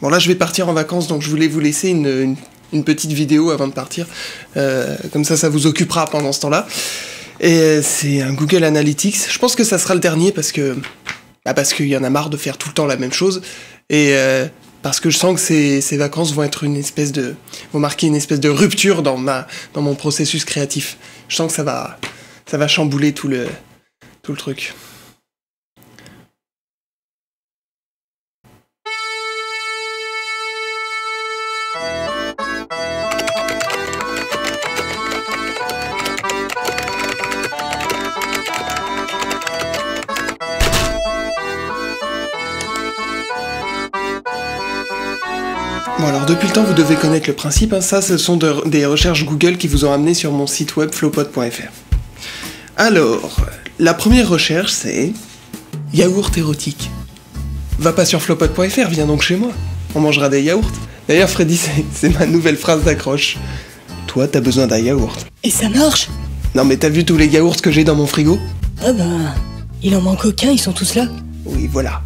Bon là je vais partir en vacances, donc je voulais vous laisser une petite vidéo avant de partir. Comme ça vous occupera pendant ce temps-là. Et c'est un Google Analytics. Je pense que ça sera le dernier parce que... parce qu'il y en a marre de faire tout le temps la même chose. Et parce que je sens que ces vacances vont être vont marquer une espèce de rupture dans mon processus créatif. Je sens que ça va chambouler tout le truc. Bon alors depuis le temps vous devez connaître le principe, hein. Ça ce sont des recherches Google qui vous ont amené sur mon site web flowpod.fr. Alors, la première recherche c'est yaourt érotique. Va pas sur flowpod.fr, viens donc chez moi, on mangera des yaourts. D'ailleurs Freddy, c'est ma nouvelle phrase d'accroche. Toi t'as besoin d'un yaourt. Et ça marche? Non mais t'as vu tous les yaourts que j'ai dans mon frigo? Ah bah, il en manque aucun, ils sont tous là. Oui voilà.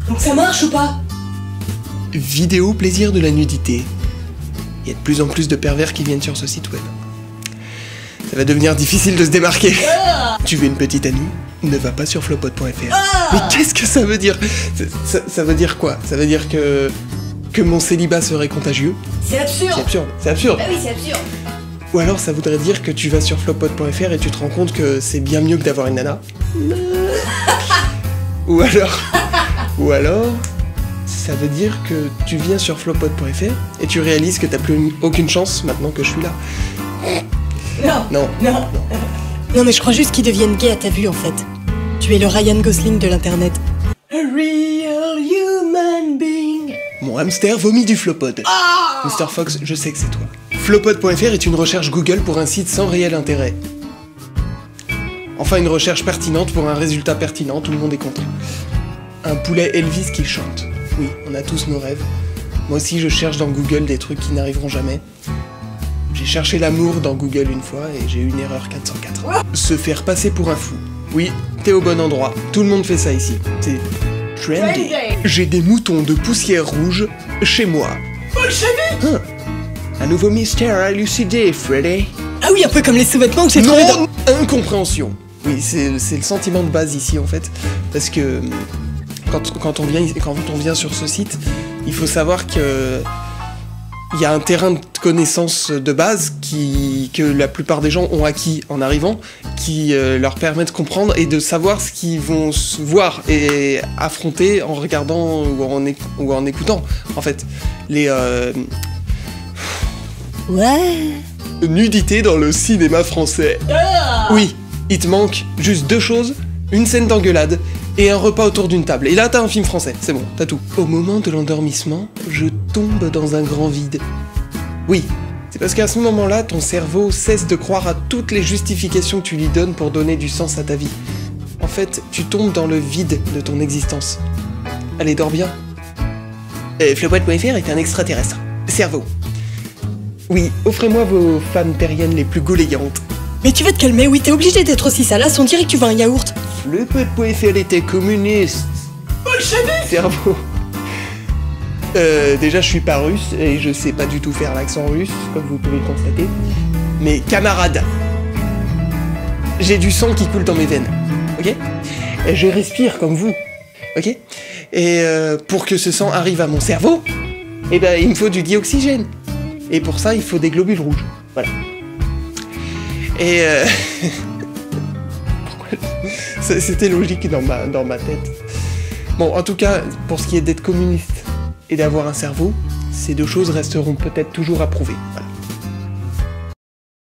Donc ça marche ou pas? Vidéo plaisir de la nudité. Il y a de plus en plus de pervers qui viennent sur ce site web. Ça va devenir difficile de se démarquer. Tu veux une petite amie? Ne va pas sur flowpod.fr. Mais qu'est-ce que ça veut dire? Ça veut dire quoi? Ça veut dire que mon célibat serait contagieux? C'est absurde. C'est absurde, c'est absurde. Ah oui, c'est absurde. Ou alors ça voudrait dire que tu vas sur flowpod.fr et tu te rends compte que c'est bien mieux que d'avoir une nana. Ou alors... ça veut dire que tu viens sur flowpod.fr et tu réalises que t'as plus aucune chance maintenant que je suis là. Non. Non mais je crois juste qu'ils deviennent gays à ta vue en fait. Tu es le Ryan Gosling de l'internet. A real human being. Mon hamster vomit du Flowpod. Mr. Fox, je sais que c'est toi. Flowpod.fr est une recherche Google pour un site sans réel intérêt. Enfin une recherche pertinente pour un résultat pertinent, tout le monde est content. Un poulet Elvis qui chante. Oui, on a tous nos rêves. Moi aussi, je cherche dans Google des trucs qui n'arriveront jamais. J'ai cherché l'amour dans Google une fois et j'ai eu une erreur 404. Se faire passer pour un fou. Oui, t'es au bon endroit. Tout le monde fait ça ici. C'est trendy. J'ai des moutons de poussière rouge chez moi. Hein. Un nouveau mystère à élucider, Freddy. Ah oui, un peu comme les sous-vêtements que j'ai trouvés dans... Incompréhension. Oui, c'est le sentiment de base ici en fait. Parce que... Quand on vient sur ce site, il faut savoir que il y a un terrain de connaissances de base que la plupart des gens ont acquis en arrivant, qui leur permet de comprendre et de savoir ce qu'ils vont voir et affronter en regardant ou en écoutant. En fait, les nudité dans le cinéma français. Oui, il te manque juste deux choses, une scène d'engueulade et un repas autour d'une table. Et là, t'as un film français, c'est bon, t'as tout. Au moment de l'endormissement, je tombe dans un grand vide. Oui, c'est parce qu'à ce moment-là, ton cerveau cesse de croire à toutes les justifications que tu lui donnes pour donner du sens à ta vie. En fait, tu tombes dans le vide de ton existence. Allez, dors bien. Flowpod.fr est un extraterrestre. Cerveau. Oui, offrez-moi vos femmes terriennes les plus gauléantes. Mais tu vas te calmer, oui, t'es obligé d'être aussi salace, on dirait que tu veux un yaourt. Flowpod.fr était communiste. Cerveau. Déjà, je suis pas russe et je sais pas du tout faire l'accent russe, comme vous pouvez le constater. Mais camarade, j'ai du sang qui coule dans mes veines, ok? Et je respire comme vous, ok? Et pour que ce sang arrive à mon cerveau, eh ben, il me faut du dioxygène. Et pour ça, il faut des globules rouges. Voilà. Et c'était logique dans ma tête. Bon, en tout cas, pour ce qui est d'être communiste et d'avoir un cerveau, ces deux choses resteront peut-être toujours à prouver. Voilà.